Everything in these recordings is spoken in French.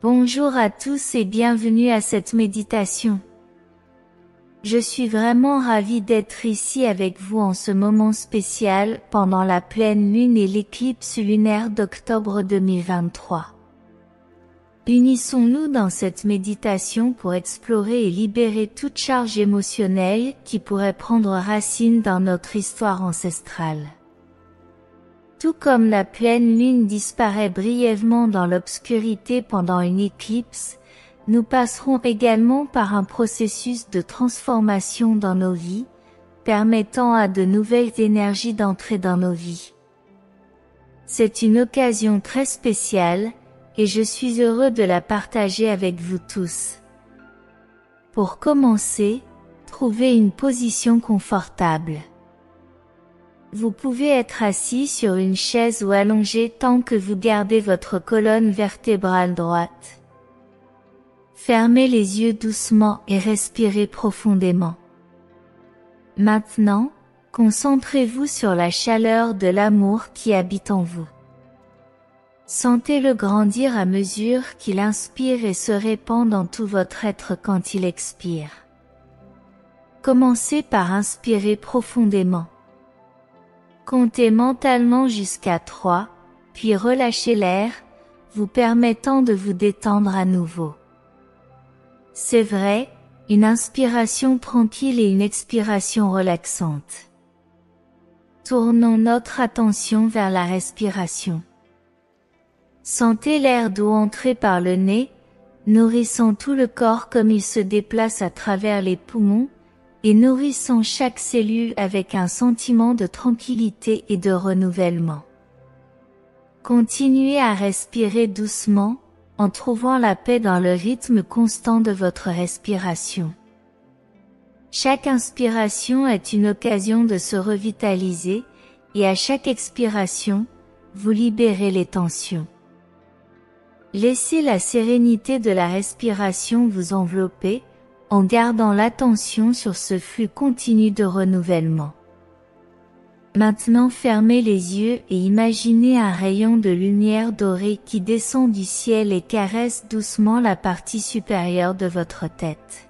Bonjour à tous et bienvenue à cette méditation. Je suis vraiment ravie d'être ici avec vous en ce moment spécial pendant la pleine lune et l'éclipse lunaire d'octobre 2023. Unissons-nous dans cette méditation pour explorer et libérer toute charge émotionnelle qui pourrait prendre racine dans notre histoire ancestrale. Tout comme la pleine lune disparaît brièvement dans l'obscurité pendant une éclipse, nous passerons également par un processus de transformation dans nos vies, permettant à de nouvelles énergies d'entrer dans nos vies. C'est une occasion très spéciale, et je suis heureux de la partager avec vous tous. Pour commencer, trouvez une position confortable. Vous pouvez être assis sur une chaise ou allongé tant que vous gardez votre colonne vertébrale droite. Fermez les yeux doucement et respirez profondément. Maintenant, concentrez-vous sur la chaleur de l'amour qui habite en vous. Sentez-le grandir à mesure qu'il inspire et se répand dans tout votre être quand il expire. Commencez par inspirer profondément. Comptez mentalement jusqu'à 3, puis relâchez l'air, vous permettant de vous détendre à nouveau. C'est vrai, une inspiration tranquille et une expiration relaxante. Tournons notre attention vers la respiration. Sentez l'air doux entrer par le nez, nourrissant tout le corps comme il se déplace à travers les poumons, et nourrissant chaque cellule avec un sentiment de tranquillité et de renouvellement. Continuez à respirer doucement, en trouvant la paix dans le rythme constant de votre respiration. Chaque inspiration est une occasion de se revitaliser, et à chaque expiration, vous libérez les tensions. Laissez la sérénité de la respiration vous envelopper, en gardant l'attention sur ce flux continu de renouvellement. Maintenant fermez les yeux et imaginez un rayon de lumière dorée qui descend du ciel et caresse doucement la partie supérieure de votre tête.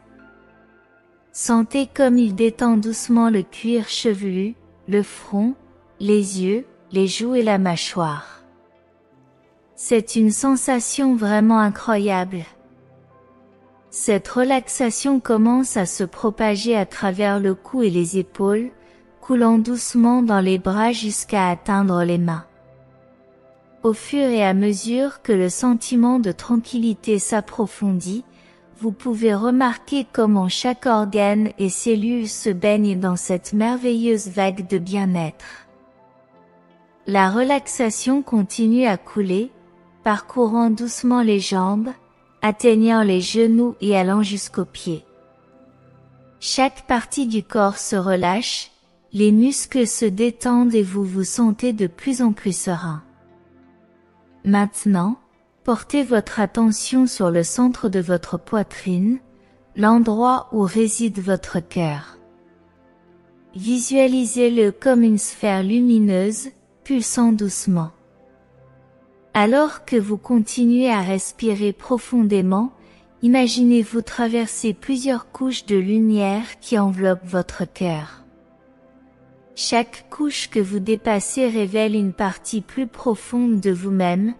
Sentez comme il détend doucement le cuir chevelu, le front, les yeux, les joues et la mâchoire. C'est une sensation vraiment incroyable. Cette relaxation commence à se propager à travers le cou et les épaules, coulant doucement dans les bras jusqu'à atteindre les mains. Au fur et à mesure que le sentiment de tranquillité s'approfondit, vous pouvez remarquer comment chaque organe et cellule se baigne dans cette merveilleuse vague de bien-être. La relaxation continue à couler, parcourant doucement les jambes, atteignant les genoux et allant jusqu'aux pieds. Chaque partie du corps se relâche, les muscles se détendent et vous vous sentez de plus en plus serein. Maintenant, portez votre attention sur le centre de votre poitrine, l'endroit où réside votre cœur. Visualisez-le comme une sphère lumineuse, pulsant doucement. Alors que vous continuez à respirer profondément, imaginez-vous traverser plusieurs couches de lumière qui enveloppent votre cœur. Chaque couche que vous dépassez révèle une partie plus profonde de vous-même,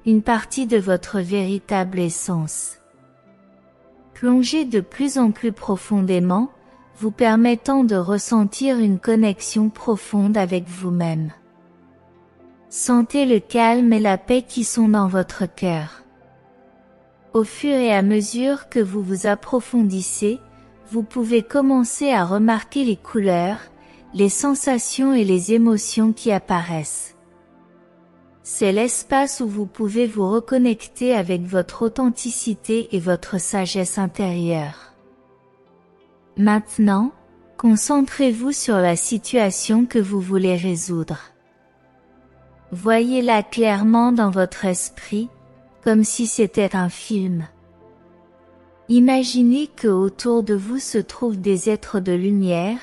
une partie de votre véritable essence. Plongez de plus en plus profondément, vous permettant de ressentir une connexion profonde avec vous-même. Sentez le calme et la paix qui sont dans votre cœur. Au fur et à mesure que vous vous approfondissez, vous pouvez commencer à remarquer les couleurs, les sensations et les émotions qui apparaissent. C'est l'espace où vous pouvez vous reconnecter avec votre authenticité et votre sagesse intérieure. Maintenant, concentrez-vous sur la situation que vous voulez résoudre. Voyez-la clairement dans votre esprit, comme si c'était un film. Imaginez que autour de vous se trouvent des êtres de lumière,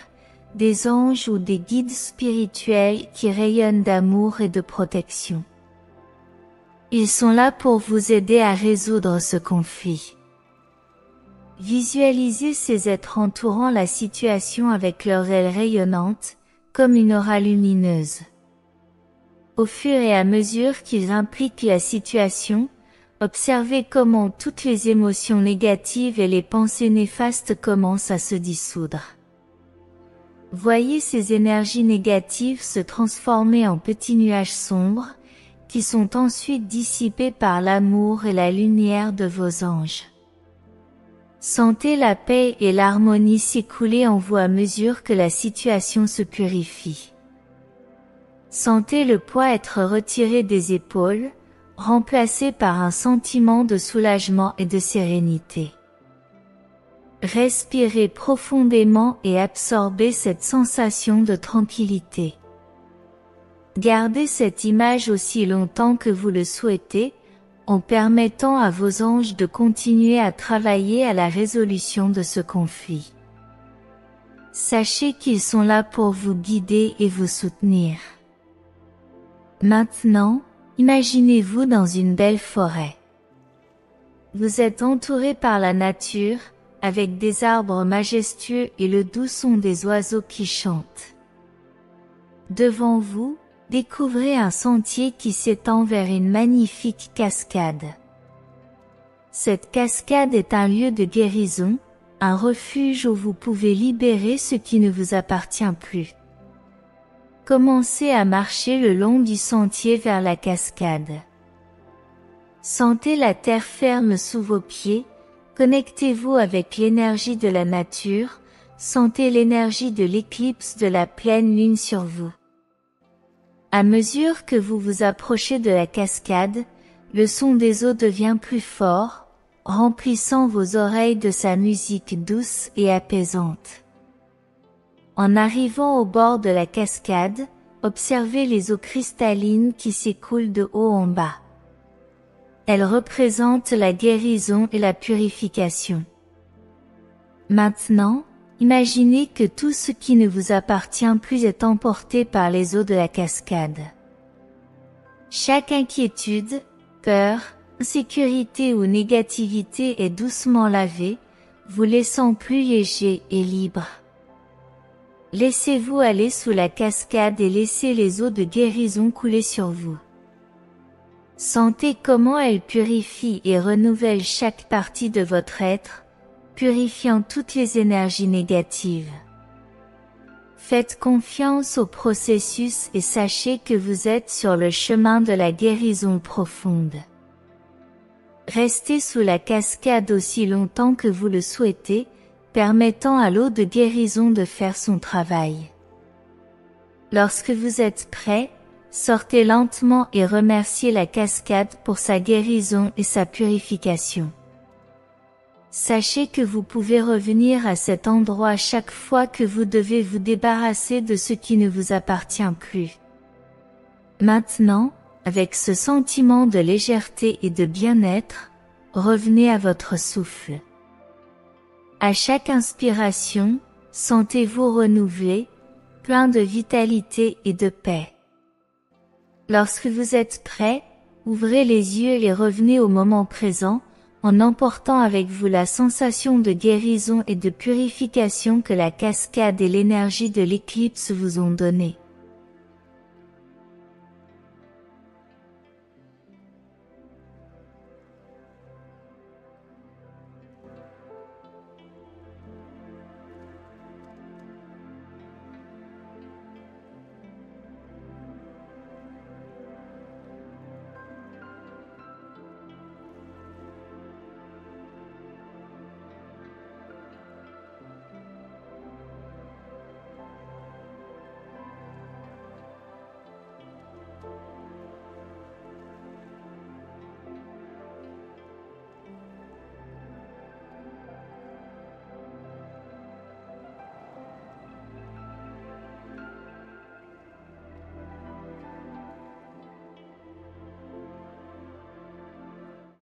des anges ou des guides spirituels qui rayonnent d'amour et de protection. Ils sont là pour vous aider à résoudre ce conflit. Visualisez ces êtres entourant la situation avec leurs ailes rayonnantes, comme une aura lumineuse. Au fur et à mesure qu'ils impliquent la situation, observez comment toutes les émotions négatives et les pensées néfastes commencent à se dissoudre. Voyez ces énergies négatives se transformer en petits nuages sombres, qui sont ensuite dissipés par l'amour et la lumière de vos anges. Sentez la paix et l'harmonie s'écouler en vous à mesure que la situation se purifie. Sentez le poids être retiré des épaules, remplacé par un sentiment de soulagement et de sérénité. Respirez profondément et absorbez cette sensation de tranquillité. Gardez cette image aussi longtemps que vous le souhaitez, en permettant à vos anges de continuer à travailler à la résolution de ce conflit. Sachez qu'ils sont là pour vous guider et vous soutenir. Maintenant, imaginez-vous dans une belle forêt. Vous êtes entouré par la nature, avec des arbres majestueux et le doux son des oiseaux qui chantent. Devant vous, découvrez un sentier qui s'étend vers une magnifique cascade. Cette cascade est un lieu de guérison, un refuge où vous pouvez libérer ce qui ne vous appartient plus. Commencez à marcher le long du sentier vers la cascade. Sentez la terre ferme sous vos pieds, connectez-vous avec l'énergie de la nature, sentez l'énergie de l'éclipse de la pleine lune sur vous. À mesure que vous vous approchez de la cascade, le son des eaux devient plus fort, remplissant vos oreilles de sa musique douce et apaisante. En arrivant au bord de la cascade, observez les eaux cristallines qui s'écoulent de haut en bas. Elles représentent la guérison et la purification. Maintenant, imaginez que tout ce qui ne vous appartient plus est emporté par les eaux de la cascade. Chaque inquiétude, peur, insécurité ou négativité est doucement lavée, vous laissant plus léger et libre. Laissez-vous aller sous la cascade et laissez les eaux de guérison couler sur vous. Sentez comment elles purifient et renouvellent chaque partie de votre être, purifiant toutes les énergies négatives. Faites confiance au processus et sachez que vous êtes sur le chemin de la guérison profonde. Restez sous la cascade aussi longtemps que vous le souhaitez, permettant à l'eau de guérison de faire son travail. Lorsque vous êtes prêt, sortez lentement et remerciez la cascade pour sa guérison et sa purification. Sachez que vous pouvez revenir à cet endroit chaque fois que vous devez vous débarrasser de ce qui ne vous appartient plus. Maintenant, avec ce sentiment de légèreté et de bien-être, revenez à votre souffle. À chaque inspiration, sentez-vous renouvelé, plein de vitalité et de paix. Lorsque vous êtes prêt, ouvrez les yeux et revenez au moment présent, en emportant avec vous la sensation de guérison et de purification que la cascade et l'énergie de l'éclipse vous ont donnée.